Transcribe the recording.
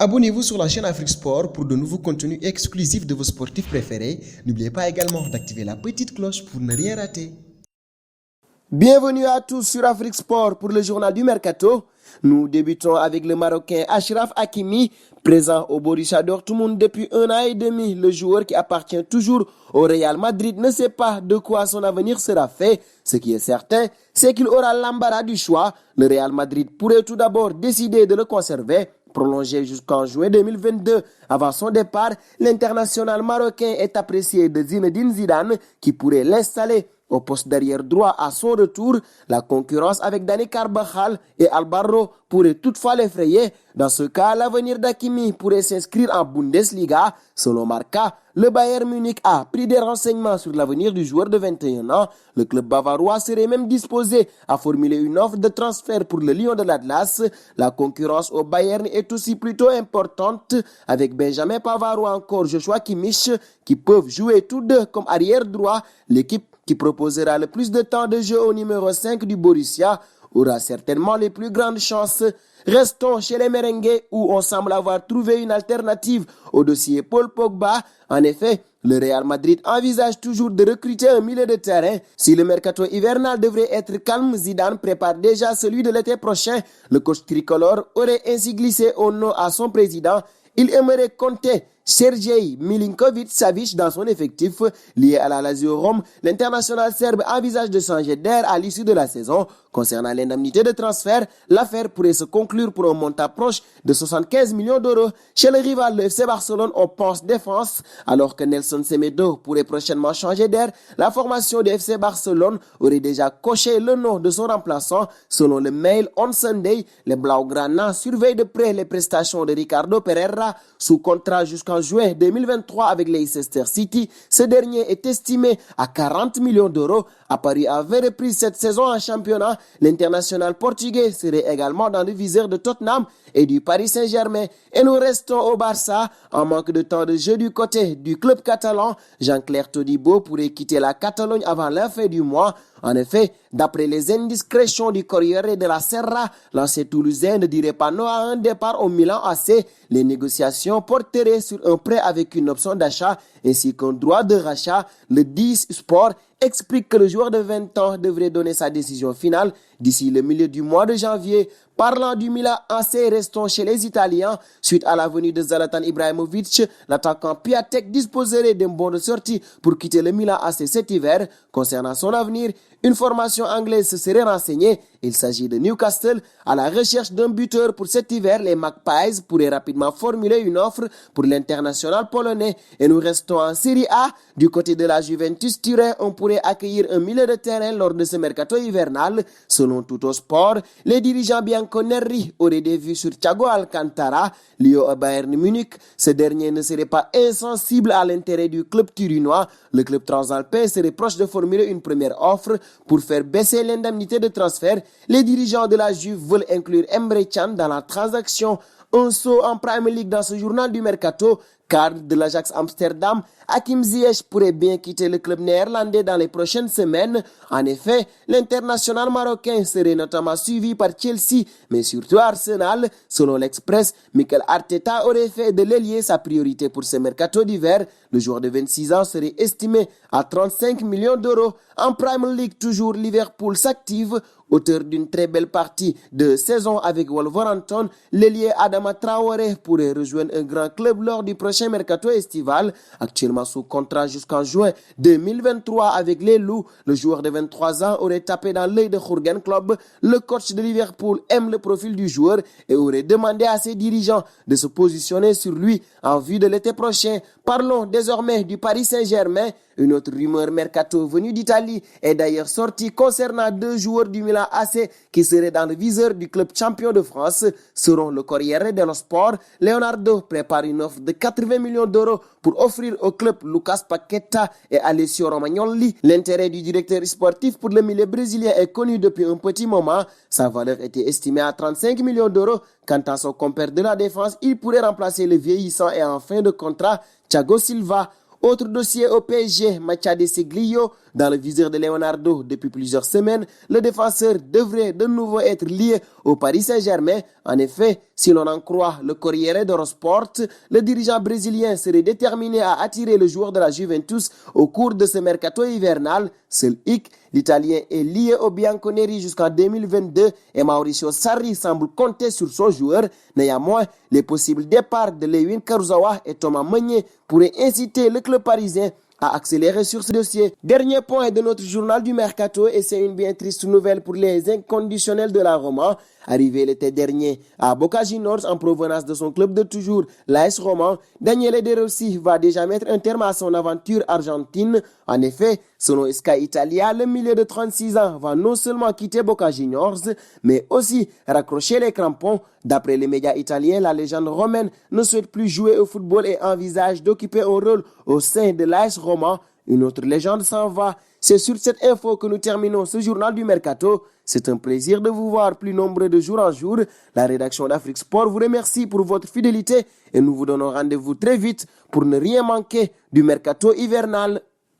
Abonnez-vous sur la chaîne Afrique Sport pour de nouveaux contenus exclusifs de vos sportifs préférés. N'oubliez pas également d'activer la petite cloche pour ne rien rater. Bienvenue à tous sur Afrique Sport pour le journal du Mercato. Nous débutons avec le Marocain Achraf Hakimi, présent au Borussia Dortmund depuis 1 an et demi. Le joueur qui appartient toujours au Real Madrid ne sait pas de quoi son avenir sera fait. Ce qui est certain, c'est qu'il aura l'embarras du choix. Le Real Madrid pourrait tout d'abord décider de le conserver, prolongé jusqu'en juin 2022. Avant son départ, l'international marocain est apprécié de Zinedine Zidane qui pourrait l'installer au poste d'arrière droit à son retour. La concurrence avec Dani Carvajal et Alvaro pourrait toutefois l'effrayer. Dans ce cas, l'avenir d'Hakimi pourrait s'inscrire en Bundesliga. Selon Marca, le Bayern Munich a pris des renseignements sur l'avenir du joueur de 21 ans. Le club bavarois serait même disposé à formuler une offre de transfert pour le Lion de l'Atlas. La concurrence au Bayern est aussi plutôt importante avec Benjamin Pavard ou encore Joshua Kimmich qui peuvent jouer tous deux comme arrière droit. L'équipe qui proposera le plus de temps de jeu au numéro 5 du Borussia aura certainement les plus grandes chances. Restons chez les merengues où on semble avoir trouvé une alternative au dossier Paul Pogba. En effet, le Real Madrid envisage toujours de recruter un milieu de terrain. Si le mercato hivernal devrait être calme, Zidane prépare déjà celui de l'été prochain. Le coach tricolore aurait ainsi glissé au nom à son président. Il aimerait compter Sergej Milinkovic-Savic dans son effectif. Lié à la Lazio Rome, l'international serbe envisage de changer d'air à l'issue de la saison. Concernant l'indemnité de transfert, l'affaire pourrait se conclure pour un montant proche de 75 millions d'euros. Chez le rival, le FC Barcelone, on pense défense, alors que Nelson Semedo pourrait prochainement changer d'air. La formation du FC Barcelone aurait déjà coché le nom de son remplaçant. Selon le Mail on Sunday, les Blaugrana surveillent de près les prestations de Ricardo Pereira, sous contrat jusqu'en juin 2023 avec Leicester City. Ce dernier est estimé à 40 millions d'euros. Apparu à 20 reprises cette saison en championnat, l'international portugais serait également dans le viseur de Tottenham et du Paris Saint-Germain. Et nous restons au Barça. En manque de temps de jeu du côté du club catalan, Jean-Claire Todibo pourrait quitter la Catalogne avant la fin du mois. En effet, d'après les indiscrétions du Corriere della Sera, l'ancien Toulousain ne dirait pas non à un départ au Milan AC. Les négociations porteraient sur un prêt avec une option d'achat ainsi qu'un droit de rachat. Le 10 Sport explique que le joueur de 20 ans devrait donner sa décision finale d'ici le milieu du mois de janvier. Parlant du Milan AC, restons chez les Italiens. Suite à la venue de Zlatan Ibrahimovic, l'attaquant Piatek disposerait d'un bon de sortie pour quitter le Milan AC cet hiver. Concernant son avenir, une formation anglaise se serait renseignée. Il s'agit de Newcastle. À la recherche d'un buteur pour cet hiver, les Magpies pourraient rapidement formuler une offre pour l'international polonais. Et nous restons en Serie A. Du côté de la Juventus Turin, on pourrait accueillir un milieu de terrain lors de ce mercato hivernal. Selon Tuttosport, les dirigeants bianconeri auraient des vues sur Thiago Alcantara, lié au Bayern Munich. Ce dernier ne serait pas insensible à l'intérêt du club turinois. Le club transalpin serait proche de formuler une première offre pour faire baisser l'indemnité de transfert. Les dirigeants de la Juve veulent inclure Emre Can dans la transaction. Un saut en Premier League dans ce journal du Mercato. Cadre de l'Ajax Amsterdam, Hakim Ziyech pourrait bien quitter le club néerlandais dans les prochaines semaines. En effet, l'international marocain serait notamment suivi par Chelsea, mais surtout Arsenal. Selon l'Express, Mikel Arteta aurait fait de l'ailier sa priorité pour ce mercato d'hiver. Le joueur de 26 ans serait estimé à 35 millions d'euros. En Premier League, toujours, Liverpool s'active. Auteur d'une très belle partie de saison avec Wolverhampton, l'ailier Adama Traoré pourrait rejoindre un grand club lors du prochain mercato estival. Actuellement sous contrat jusqu'en juin 2023 avec les Loups, le joueur de 23 ans aurait tapé dans l'œil de Jürgen Klopp. Le coach de Liverpool aime le profil du joueur et aurait demandé à ses dirigeants de se positionner sur lui en vue de l'été prochain. Parlons désormais du Paris Saint-Germain. Une autre rumeur mercato venue d'Italie est d'ailleurs sortie concernant 2 joueurs du Milan AC qui seraient dans le viseur du club champion de France. Selon le Corriere dello Sport, Leonardo prépare une offre de 80 millions d'euros pour offrir au club Lucas Paqueta et Alessio Romagnoli. L'intérêt du directeur sportif pour le milieu brésilien est connu depuis un petit moment. Sa valeur était estimée à 35 millions d'euros. Quant à son compère de la défense, il pourrait remplacer le vieillissant et en fin de contrat Thiago Silva. Autre dossier au PSG, Machade Seglio, dans le viseur de Leonardo depuis plusieurs semaines, le défenseur devrait de nouveau être lié au Paris Saint-Germain. En effet, si l'on en croit le Corriere dello Sport, le dirigeant brésilien serait déterminé à attirer le joueur de la Juventus au cours de ce mercato hivernal. Seul hic, l'Italien est lié au Bianconeri jusqu'en 2022 et Mauricio Sarri semble compter sur son joueur. Néanmoins, les possibles départs de Lewin Kurzawa et Thomas Meunier pourraient inciter le club parisien à accélérer sur ce dossier. Dernier point de notre journal du Mercato, et c'est une bien triste nouvelle pour les inconditionnels de la Roma. Arrivé l'été dernier à Boca Juniors en provenance de son club de toujours, l'AS Roma, Daniele De Rossi va déjà mettre un terme à son aventure argentine. En effet, selon Sky Italia, le milieu de 36 ans va non seulement quitter Boca Juniors, mais aussi raccrocher les crampons. D'après les médias italiens, la légende romaine ne souhaite plus jouer au football et envisage d'occuper un rôle au sein de l'AS Roma. Une autre légende s'en va. C'est sur cette info que nous terminons ce journal du Mercato. C'est un plaisir de vous voir plus nombreux de jour en jour. La rédaction d'Afrique Sport vous remercie pour votre fidélité et nous vous donnons rendez-vous très vite pour ne rien manquer du Mercato hivernal.